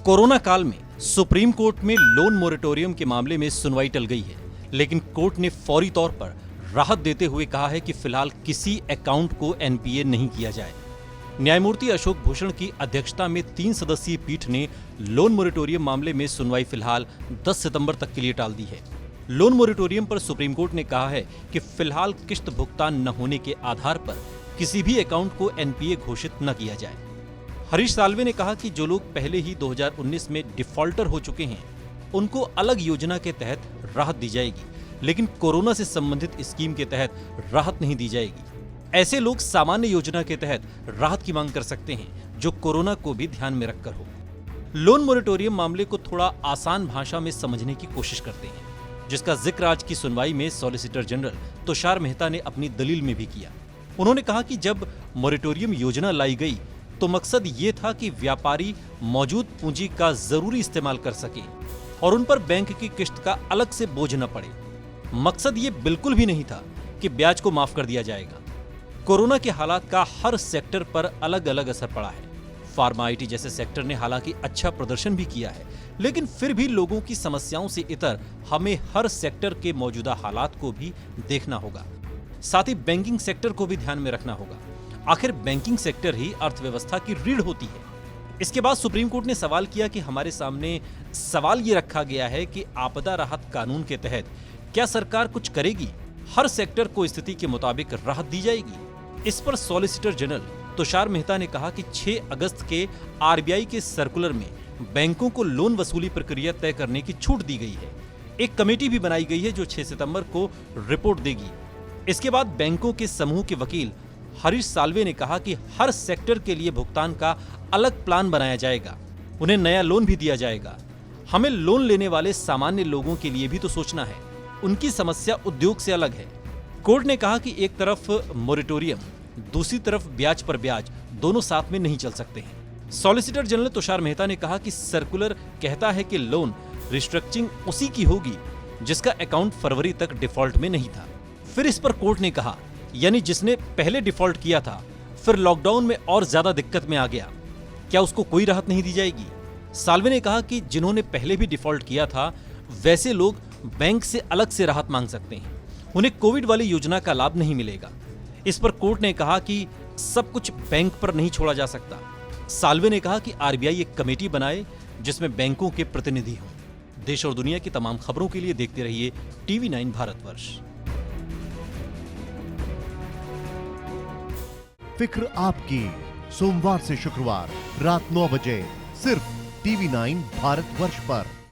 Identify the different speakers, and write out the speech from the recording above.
Speaker 1: Corona काल में supreme court में लोन मोरेटोरियम के मामले में सुनवाई टल गई है, लेकिन कोर्ट ने फौरी तौर पर राहत देते हुए कहा है कि फिलहाल किसी अकाउंट को एनपीए नहीं किया जाए। न्यायमूर्ति अशोक भूषण की अध्यक्षता में 3 सदस्यीय पीठ ने लोन मोरेटोरियम मामले में सुनवाई फिलहाल 10 सितंबर तक के लिए टाल दी है। लोन मोरेटोरियम पर सुप्रीम कोर्ट ने कहा है कि फिलहाल किश्त भुगतान न होने के आधार पर किसी भी अकाउंट को एनपीए घोषित न किया जाए। हरीश साल्वे ने कहा कि जो लोग पहले ही 2019 में डिफॉल्टर हो चुके हैं, उनको अलग योजना के तहत राहत दी जाएगी, लेकिन कोरोना से संबंधित स्कीम के तहत राहत नहीं दी जाएगी। ऐसे लोग सामान्य योजना के तहत राहत की मांग कर सकते हैं, जो कोरोना को भी ध्यान में रखकर हो। लोन मोरेटोरियम मामले को थोड़ा आसान भाषा में समझने की कोशिश करते हैं, जिसका जिक्र आज की सुनवाई में सॉलिसिटर जनरल तुषार मेहता ने अपनी दलील में भी किया। उन्होंने कहा कि जब मोरेटोरियम योजना लाई गई तो मकसद ये था कि व्यापारी मौजूद पूंजी का जरूरी इस्तेमाल कर सके और उन पर बैंक की किश्त का अलग से बोझ न पड़े। मकसद ये बिल्कुल भी नहीं था कि ब्याज को माफ कर दिया जाएगा। कोरोना के हालात का हर सेक्टर पर अलग अलग असर पड़ा है। फार्मा आईटी जैसे सेक्टर ने हालांकि अच्छा प्रदर्शन भी किया है, लेकिन फिर भी लोगों की समस्याओं से इतर हमें हर सेक्टर के मौजूदा हालात को भी देखना होगा। साथ ही बैंकिंग सेक्टर को भी ध्यान में रखना होगा। आखिर बैंकिंग सेक्टर ही अर्थव्यवस्था की रीढ़ होती है। इसके बाद सुप्रीम कोर्ट ने सवाल किया कि हमारे सामने सवाल ये रखा गया है कि आपदा राहत कानून के तहत क्या सरकार कुछ करेगी? हर सेक्टर को स्थिति के मुताबिक राहत दी जाएगी? इस पर सॉलिसिटर जनरल तुषार मेहता ने कहा कि 6 अगस्त के आरबीआई के सर्कुलर में बैंकों को लोन वसूली प्रक्रिया तय करने की छूट दी गई है। एक कमेटी भी बनाई गई है जो 6 सितंबर को रिपोर्ट देगी। इसके बाद बैंकों के समूह के वकील हरीश साल्वे ने कहा कि हर सेक्टर के लिए भुगतान का अलग प्लान बनाया जाएगा, उन्हें नया लोन भी दिया जाएगा। हमें लोन लेने वाले सामान्य लोगों के लिए भी तो सोचना है, उनकी समस्या उद्योग से अलग है। कोर्ट ने कहा कि एक तरफ मोरेटोरियम, दूसरी तरफ ब्याज पर ब्याज, दोनों साथ में नहीं चल सकते हैं। सॉलिसिटर जनरल तुषार मेहता ने कहा कि सर्कुलर कहता है कि लोन रिस्ट्रक्चरिंग उसी की होगी जिसका अकाउंट फरवरी तक डिफॉल्ट में नहीं था। फिर इस पर कोर्ट ने कहा, यानी जिसने पहले डिफॉल्ट किया था फिर लॉकडाउन में और ज्यादा दिक्कत में आ गया, क्या उसको कोई राहत नहीं दी जाएगी? साल्वे ने कहा कि जिन्होंने पहले भी डिफॉल्ट किया था वैसे लोग बैंक से अलग से राहत मांग सकते हैं, उन्हें कोविड वाली योजना का लाभ नहीं मिलेगा। इस पर कोर्ट ने कहा कि सब कुछ बैंक पर नहीं छोड़ा जा सकता। साल्वे ने कहा कि आरबीआई एक कमेटी बनाए जिसमें बैंकों के प्रतिनिधि हों। देश और दुनिया की तमाम खबरों के लिए देखते रहिए TV9 भारतवर्ष।
Speaker 2: फिक्र आपकी, सोमवार से शुक्रवार रात 9 बजे सिर्फ TV9 भारतवर्ष पर।